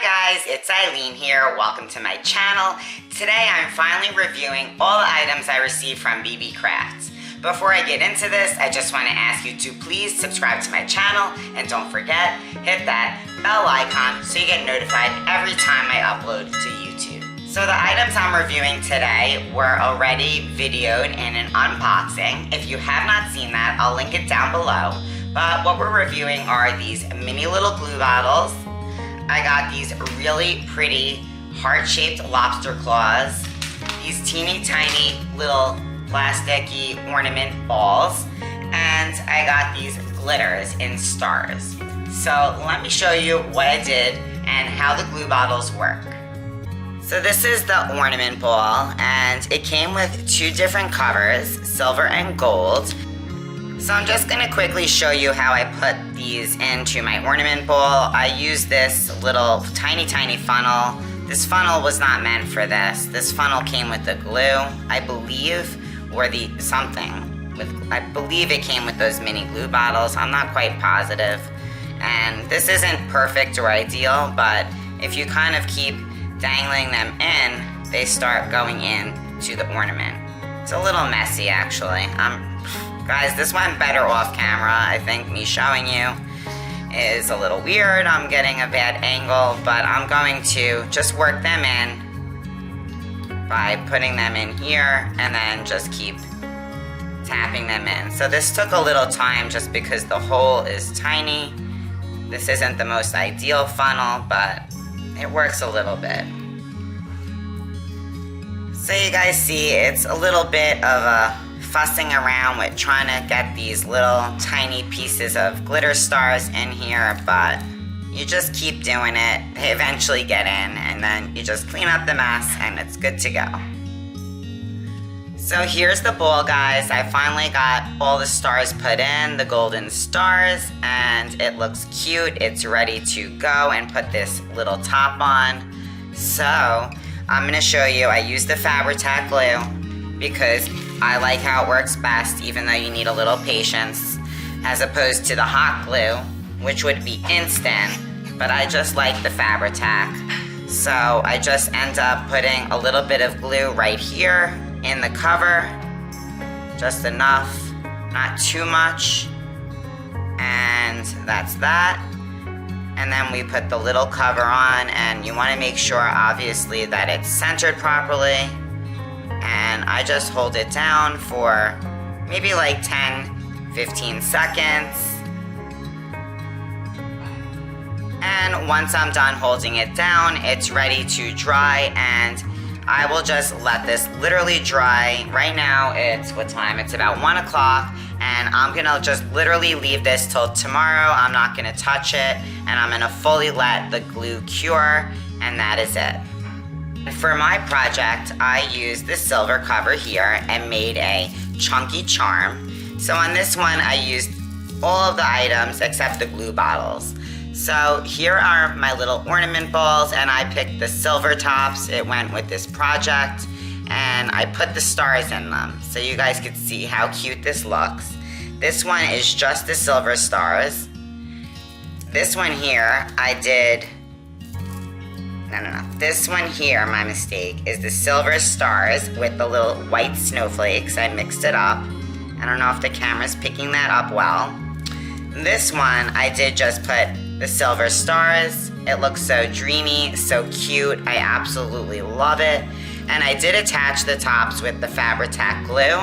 guys, it's Ilene here. Welcome to my channel. Today I'm finally reviewing all the items I received from Beebeecraft. Before I get into this, I just want to ask you to please subscribe to my channel and don't forget, hit that bell icon so you get notified every time I upload to YouTube. So the items I'm reviewing today were already videoed in an unboxing. If you have not seen that, I'll link it down below. But what we're reviewing are these mini little glue bottles. I got these really pretty heart-shaped lobster claws, these teeny tiny little plasticky ornament balls, and I got these glitters in stars. So let me show you what I did and how the glue bottles work. So this is the ornament ball, and it came with two different covers, silver and gold. So I'm just going to quickly show you how I put these into my ornament ball. I used this little tiny funnel. This funnel was not meant for this. This funnel came with the glue, I believe, or I believe it came with those mini glue bottles. I'm not quite positive. And this isn't perfect or ideal, but if you kind of keep dangling them in, they start going into the ornament. It's a little messy, actually. Guys, this went better off camera. I think me showing you is a little weird. I'm getting a bad angle, but I'm going to just work them in by putting them in here and then just keep tapping them in. So this took a little time just because the hole is tiny. This isn't the most ideal funnel, but it works a little bit. So you guys see, it's a little bit of a fussing around with trying to get these little tiny pieces of glitter stars in here, but you just keep doing it. They eventually get in, and then you just clean up the mess and it's good to go. So here's the bowl, guys. I finally got all the stars put in, the golden stars, and it looks cute. It's ready to go and put this little top on. So I'm gonna show you, I used the Fabri-Tac glue because I like how it works best, even though you need a little patience, as opposed to the hot glue, which would be instant, but I just like the Fabri-Tac. So I just end up putting a little bit of glue right here in the cover, just enough, not too much, and that's that. And then we put the little cover on, and you want to make sure, obviously, that it's centered properly. And I just hold it down for maybe like 10-15 seconds. And once I'm done holding it down, it's ready to dry, and I will just let this literally dry. Right now, it's what time? It's about 1 o'clock, and I'm gonna just literally leave this till tomorrow. I'm not gonna touch it, and I'm gonna fully let the glue cure, and that is it. For my project, I used the silver cover here and made a chunky charm. So on this one, I used all of the items except the glue bottles. So here are my little ornament balls, and I picked the silver tops. It went with this project, and I put the stars in them so you guys could see how cute this looks. This one is just the silver stars. This one here, No. This one here, my mistake, is the silver stars with the little white snowflakes. I mixed it up. I don't know if the camera's picking that up well. This one, I did just put the silver stars. It looks so dreamy, so cute. I absolutely love it. And I did attach the tops with the Fabri-Tac glue.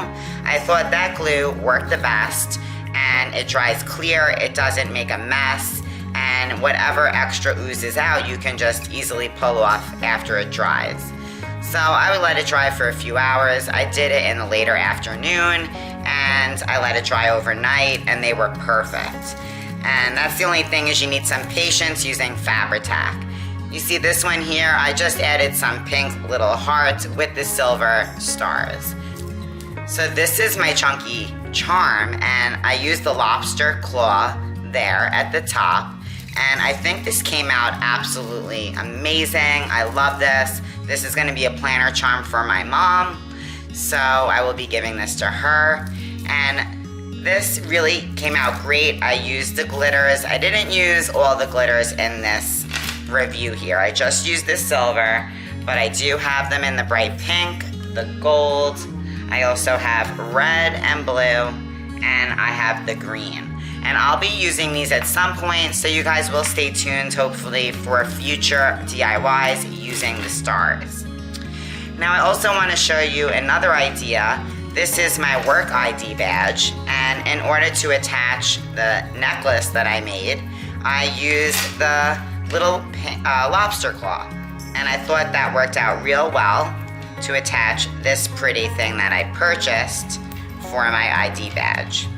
I thought that glue worked the best, and it dries clear, it doesn't make a mess, and whatever extra oozes out, you can just easily pull off after it dries. So I would let it dry for a few hours. I did it in the later afternoon, and I let it dry overnight, and they were perfect. And that's the only thing, is you need some patience using Fabri-Tac. You see this one here, I just added some pink little hearts with the silver stars. So this is my chunky charm, and I used the lobster claw there at the top. And I think this came out absolutely amazing. I love this. This is gonna be a planner charm for my mom. So I will be giving this to her. And this really came out great. I used the glitters. I didn't use all the glitters in this review here. I just used the silver, but I do have them in the bright pink, the gold. I also have red and blue, and I have the green. And I'll be using these at some point, so you guys will stay tuned, hopefully, for future DIYs using the stars. Now, I also want to show you another idea. This is my work ID badge, and in order to attach the necklace that I made, I used the little lobster claw. And I thought that worked out real well to attach this pretty thing that I purchased for my ID badge.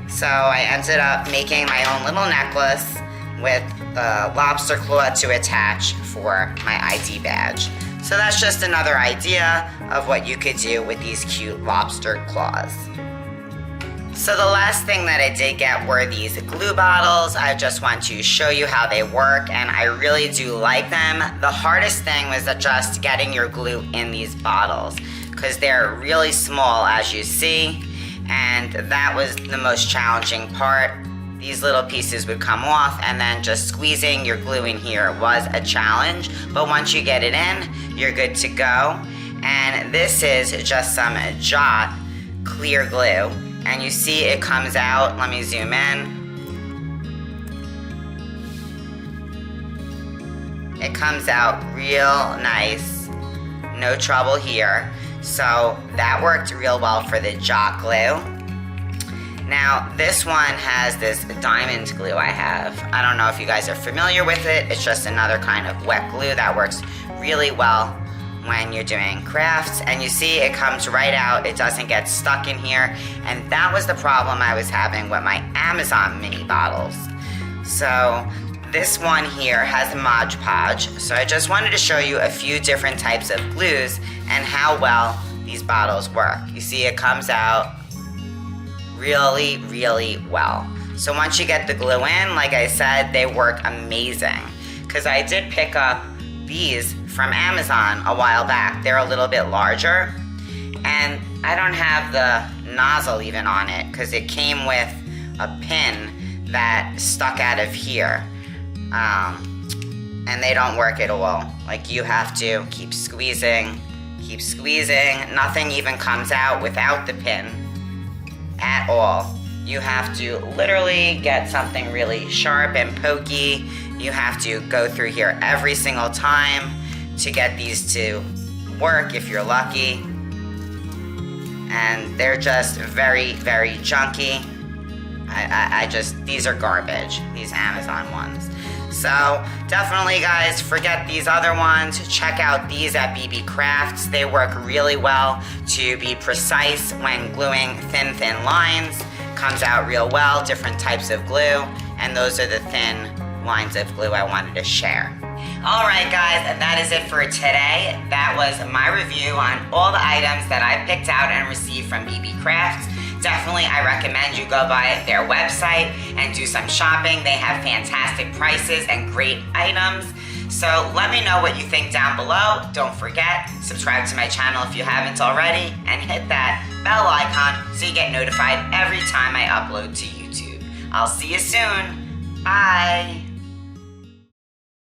So I ended up making my own little necklace with a lobster claw to attach for my ID badge. So that's just another idea of what you could do with these cute lobster claws. So the last thing that I did get were these glue bottles. I just want to show you how they work, and I really do like them. The hardest thing was just getting your glue in these bottles, because they're really small, as you see, and that was the most challenging part. These little pieces would come off, and then just squeezing your glue in here was a challenge, but once you get it in, you're good to go. And this is just some Jot clear glue, and you see it comes out. Let me zoom in. It comes out real nice, no trouble here. So that worked real well for the Jot glue. Now this one has this diamond glue I have. I don't know if you guys are familiar with it. It's just another kind of wet glue that works really well when you're doing crafts. And you see it comes right out. It doesn't get stuck in here. And that was the problem I was having with my Amazon mini bottles. So this one here has Mod Podge. So I just wanted to show you a few different types of glues and how well these bottles work. You see it comes out really, really well. So once you get the glue in, like I said, they work amazing. Because I did pick up these from Amazon a while back. They're a little bit larger, and I don't have the nozzle even on it because it came with a pin that stuck out of here. And they don't work at all. Like, you have to keep squeezing, nothing even comes out without the pin at all. You have to literally get something really sharp and pokey. You have to go through here every single time to get these to work if you're lucky. And they're just very, very junky. These are garbage, these Amazon ones. So definitely, guys, forget these other ones. Check out these at Beebeecraft. They work really well to be precise when gluing thin lines. Comes out real well, different types of glue, and those are the thin lines of glue I wanted to share. Alright guys, that is it for today. That was my review on all the items that I picked out and received from Beebeecraft. Definitely, I recommend you go by their website and do some shopping. They have fantastic prices and great items. So let me know what you think down below. Don't forget, subscribe to my channel if you haven't already, and hit that bell icon so you get notified every time I upload to YouTube. I'll see you soon. Bye.